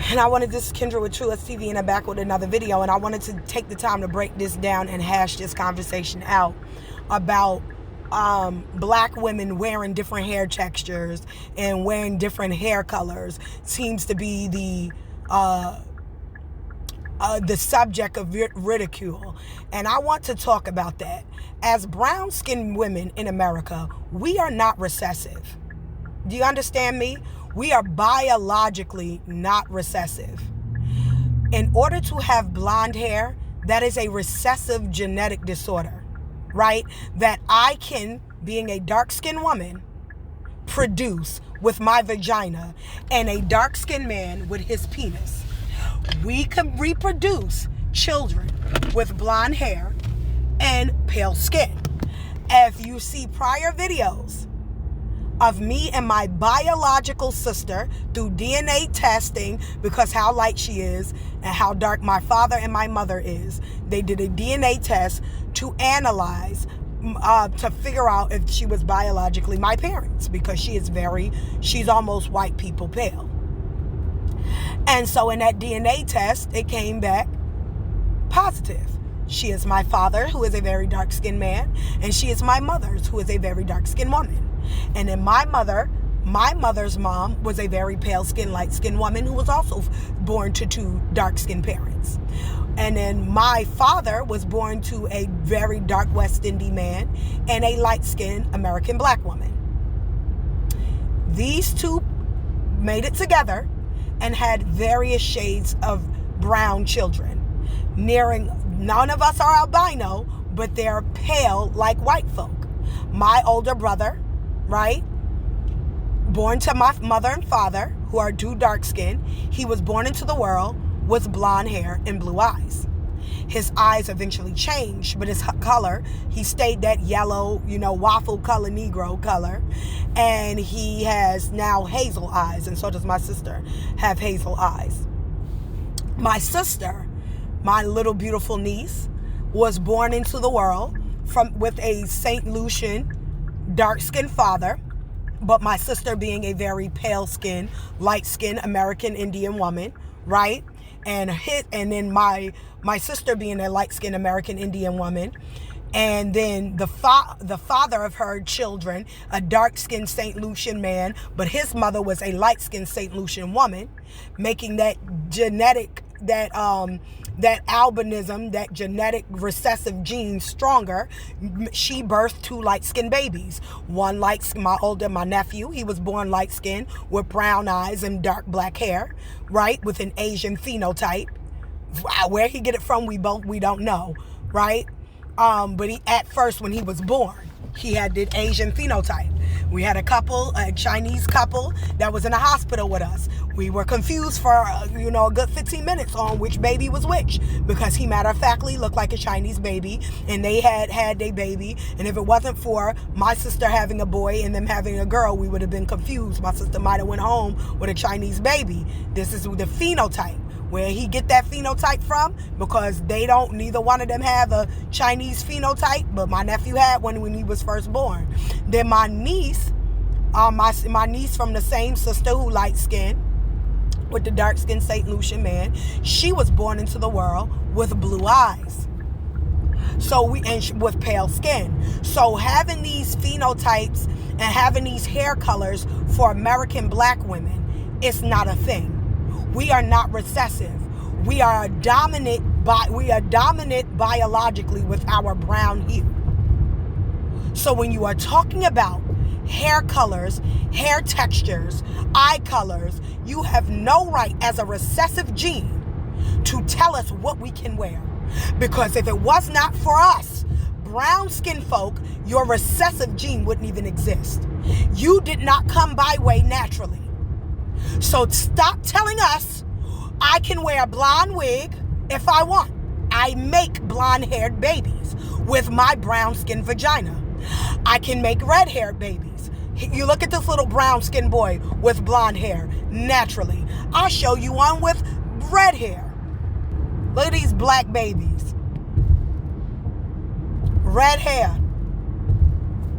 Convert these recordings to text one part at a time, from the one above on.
And I wanted, this Kendra with Truest TV, and I'm back with another video, and I wanted to take the time to break this down and hash this conversation out about black women wearing different hair textures and wearing different hair colors seems to be the subject of ridicule. And I want to talk about that. As brown-skinned women in America, we are not recessive. Do you understand me? We are biologically not recessive. In order to have blonde hair, that is a recessive genetic disorder, right? That I can, being a dark-skinned woman, produce with my vagina, and a dark-skinned man with his penis. We can reproduce children with blonde hair and pale skin. If you see prior videos of me and my biological sister through DNA testing, because how light she is and how dark my father and my mother is, they did a DNA test to analyze, to figure out if she was biologically my parents, because she's almost white people pale. And so in that DNA test, it came back positive. She is my father, who is a very dark-skinned man, and she is my mother's, who is a very dark-skinned woman. And then my mother's mom was a very pale-skinned, light-skinned woman who was also born to two dark-skinned parents. And then my father was born to a very dark West Indian man and a light-skinned American black woman. These two made it together and had various shades of brown children. None of us are albino, but they're pale like white folk. My older brother, right, born to my mother and father, who are two dark skinned, he was born into the world with blonde hair and blue eyes. His eyes eventually changed, but his color, he stayed that yellow, waffle color, Negro color. And he has now hazel eyes, and so does my sister have hazel eyes. My sister, my little beautiful niece, was born into the world with a St. Lucian dark-skinned father, but my sister being a very pale-skinned, light-skinned American Indian woman, right? And then my sister being a light-skinned American Indian woman, and then the father of her children, a dark-skinned St. Lucian man, but his mother was a light-skinned St. Lucian woman, making that genetic, that albinism, that genetic recessive gene stronger. She birthed two light-skinned babies. One my nephew, he was born light-skinned with brown eyes and dark black hair, right, with an Asian phenotype. Where he get it from, we don't know, right? But at first when he was born, he had the Asian phenotype. We had a Chinese couple that was in a hospital with us. We were confused for, a good 15 minutes on which baby was which, because he matter of factly looked like a Chinese baby, and they had their baby. And if it wasn't for my sister having a boy and them having a girl, we would have been confused. My sister might have went home with a Chinese baby. This is the phenotype. Where he get that phenotype from, because neither one of them have a Chinese phenotype, but my nephew had one when he was first born. Then my niece, my niece from the same sister who light skinned, with the dark skinned St. Lucian man, she was born into the world with blue eyes. With pale skin. So having these phenotypes and having these hair colors for American black women, it's not a thing. We are not recessive. We are dominant biologically with our brown hue. So when you are talking about hair colors, hair textures, eye colors, you have no right as a recessive gene to tell us what we can wear. Because if it was not for us, brown skin folk, your recessive gene wouldn't even exist. You did not come by way naturally. So stop telling us I can wear a blonde wig if I want. I make blonde-haired babies with my brown-skinned vagina. I can make red-haired babies. You look at this little brown-skinned boy with blonde hair, naturally. I'll show you one with red hair. Look at these black babies. Red hair.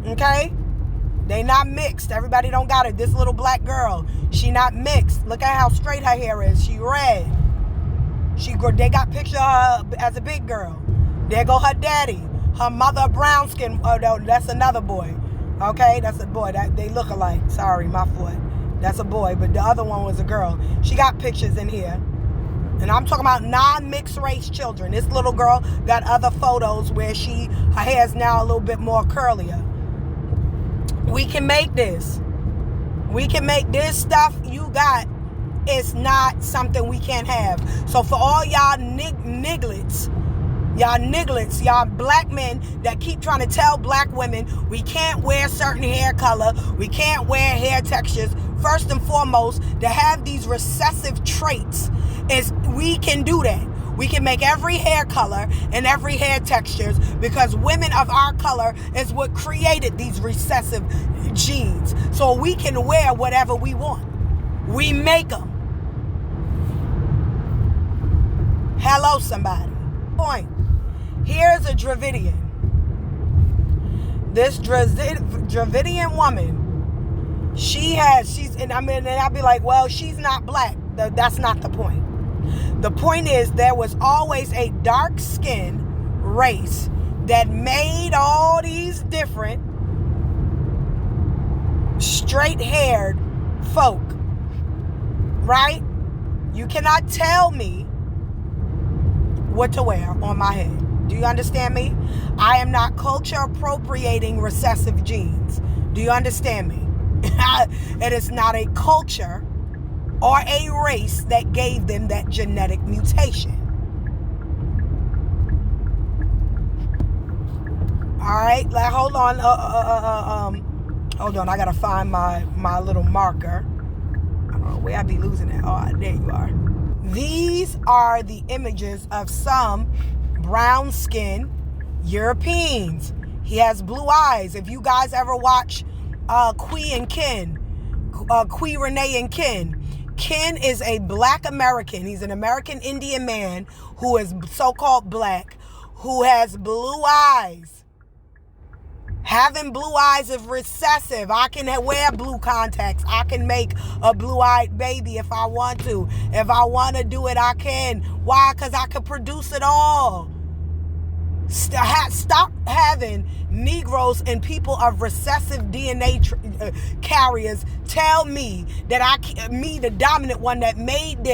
Okay? They not mixed. Everybody don't got it. This little black girl, she not mixed. Look at how straight her hair is. She red. They got picture of her as a big girl. There go her daddy. Her mother, brown skin. Oh no, that's another boy. Okay, that's a boy. They look alike. Sorry, my fault. That's a boy, but the other one was a girl. She got pictures in here. And I'm talking about non-mixed race children. This little girl got other photos where her hair is now a little bit more curlier. We can make this. We can make this stuff you got. It's not something we can't have. So for all y'all nigglets, y'all black men that keep trying to tell black women we can't wear certain hair color, we can't wear hair textures, first and foremost, to have these recessive traits, is we can do that. We can make every hair color and every hair textures because women of our color is what created these recessive genes. So we can wear whatever we want. We make them. Hello, somebody. Point. Here's a Dravidian. This Dravidian woman, and I'll be like, well, she's not black. That's not the point. The point is there was always a dark-skinned race that made all these different straight-haired folk, right? You cannot tell me what to wear on my head. Do you understand me? I am not culture appropriating recessive genes. Do you understand me? It is not a culture or a race that gave them that genetic mutation. All right, hold on. Hold on, I gotta find my little marker. I don't know where I be losing it. Oh, there you are. These are the images of some brown-skinned Europeans. He has blue eyes. If you guys ever watch Qui and Ken, Qui, Renee, and Ken. Ken is a black American. He's an American Indian man who is so-called black, who has blue eyes. Having blue eyes is recessive. I can wear blue contacts. I can make a blue-eyed baby if I want to. If I want to do it, I can. Why? Because I can produce it all. Stop having Negroes and people of recessive DNA carriers tell me that the dominant one that made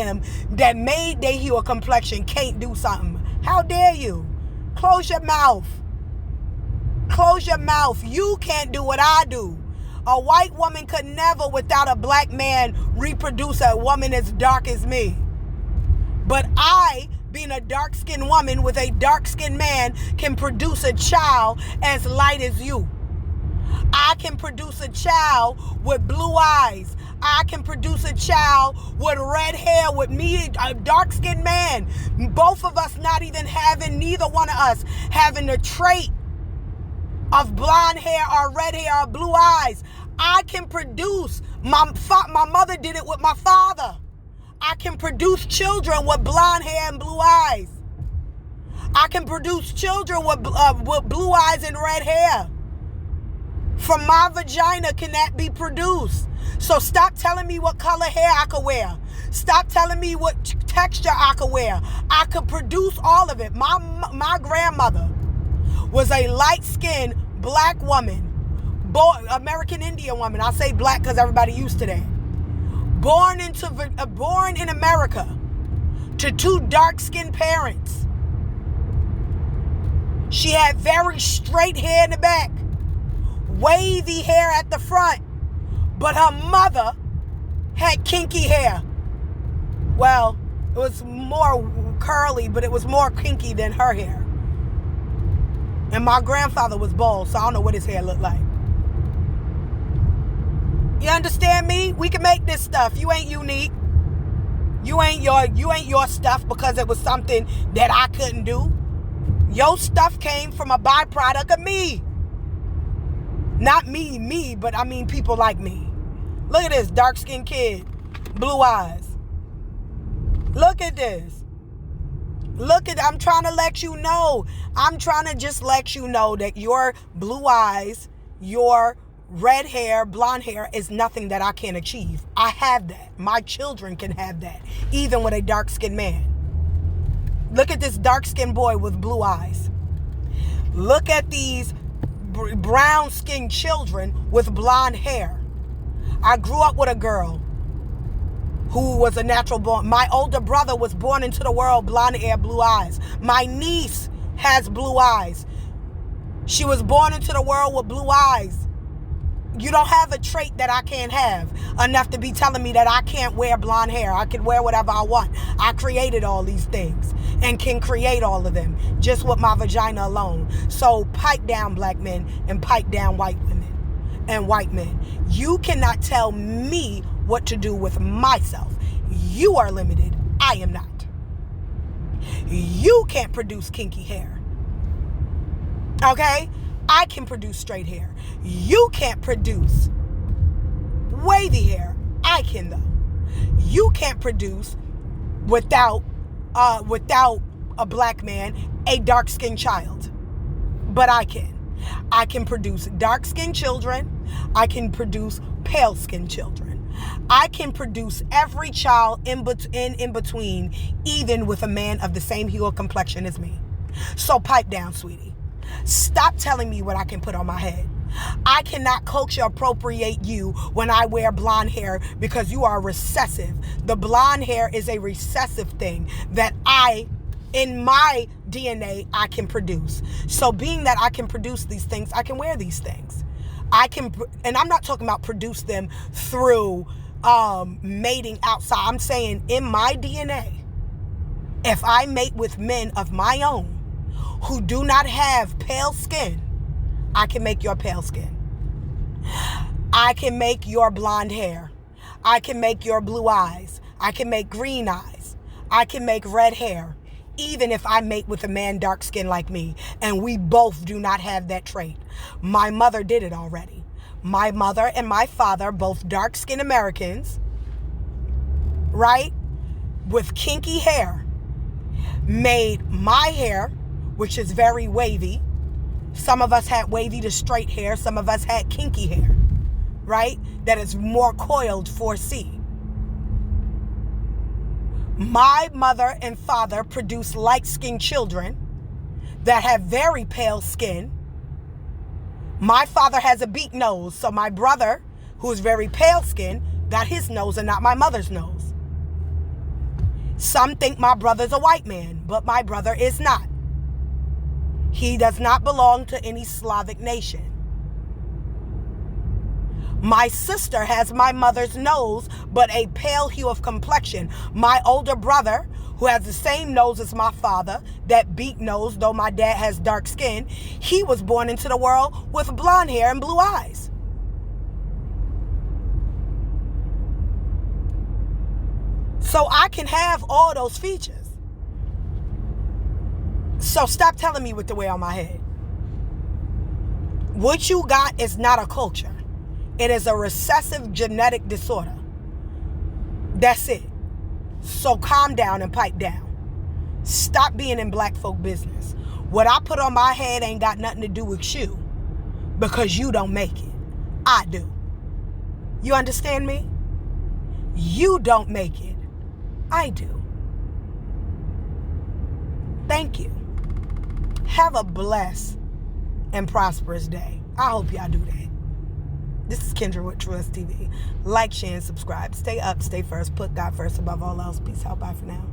their hue or complexion can't do something. How dare you? Close your mouth. Close your mouth. You can't do what I do. A white woman could never, without a black man, reproduce a woman as dark as me. But I, being a dark-skinned woman with a dark-skinned man, can produce a child as light as you. I can produce a child with blue eyes. I can produce a child with red hair with me, a dark-skinned man. Both of us neither one of us having the trait of blonde hair or red hair or blue eyes. I can produce. My mother did it with my father. I can produce children with blonde hair and blue eyes. I can produce children with blue eyes and red hair. From my vagina can that be produced? So stop telling me what color hair I could wear. Stop telling me what texture I could wear. I could produce all of it. My grandmother was a light-skinned black woman, American Indian woman. I say black because everybody used to that. Born in America to two dark-skinned parents. She had very straight hair in the back, wavy hair at the front, but her mother had kinky hair. Well, it was more curly, but it was more kinky than her hair. And my grandfather was bald, so I don't know what his hair looked like. You understand me? We can make this stuff. You ain't unique. You ain't your stuff because it was something that I couldn't do. Your stuff came from a byproduct of me. Not me, but I mean people like me. Look at this dark-skinned kid, blue eyes. Look at this. I'm trying to let you know. I'm trying to just let you know that your blue eyes, your red hair, blonde hair is nothing that I can't achieve. I have that. My children can have that, even with a dark-skinned man. Look at this dark-skinned boy with blue eyes. Look at these brown-skinned children with blonde hair. I grew up with a girl who was a natural born. My older brother was born into the world, blonde hair, blue eyes. My niece has blue eyes. She was born into the world with blue eyes. You don't have a trait that I can't have enough to be telling me that I can't wear blonde hair. I can wear whatever I want. I created all these things and can create all of them just with my vagina alone. So pipe down, black men, and pipe down, white women and white men. You cannot tell me what to do with myself. You are limited. I am not. You can't produce kinky hair. Okay? I can produce straight hair. You can't produce wavy hair. I can, though. You can't produce without a black man a dark-skinned child. But I can. I can produce dark-skinned children. I can produce pale-skinned children. I can produce every child in between, even with a man of the same hue or complexion as me. So pipe down, sweetie. Stop telling me what I can put on my head. I cannot culture appropriate you when I wear blonde hair because you are recessive. The blonde hair is a recessive thing that in my DNA, I can produce. So being that I can produce these things, I can wear these things. And I'm not talking about produce them through mating outside. I'm saying in my DNA, if I mate with men of my own who do not have pale skin, I can make your pale skin. I can make your blonde hair. I can make your blue eyes. I can make green eyes. I can make red hair, even if I mate with a man dark skin like me, and we both do not have that trait. My mother did it already. My mother and my father, both dark-skinned Americans, right, with kinky hair, made my hair, which is very wavy. Some of us had wavy to straight hair. Some of us had kinky hair, right, that is more coiled 4C. My mother and father produced light-skinned children that have very pale skin. My father has a beak nose, so my brother, who is very pale skin, got his nose and not my mother's nose. Some think my brother's a white man, but my brother is not. He does not belong to any Slavic nation. My sister has my mother's nose, but a pale hue of complexion. My older brother, who has the same nose as my father, that beak nose, though my dad has dark skin, he was born into the world with blonde hair and blue eyes. So I can have all those features. So stop telling me what to wear on my head. What you got is not a culture. It is a recessive genetic disorder. That's it. So calm down and pipe down. Stop being in black folk business. What I put on my head ain't got nothing to do with you because you don't make it. I do. You understand me? You don't make it. I do. Thank you. Have a blessed and prosperous day. I hope y'all do that. This is Kendra with Truest TV. Like, share, and subscribe. Stay up, stay first. Put God first above all else. Peace out. Bye for now.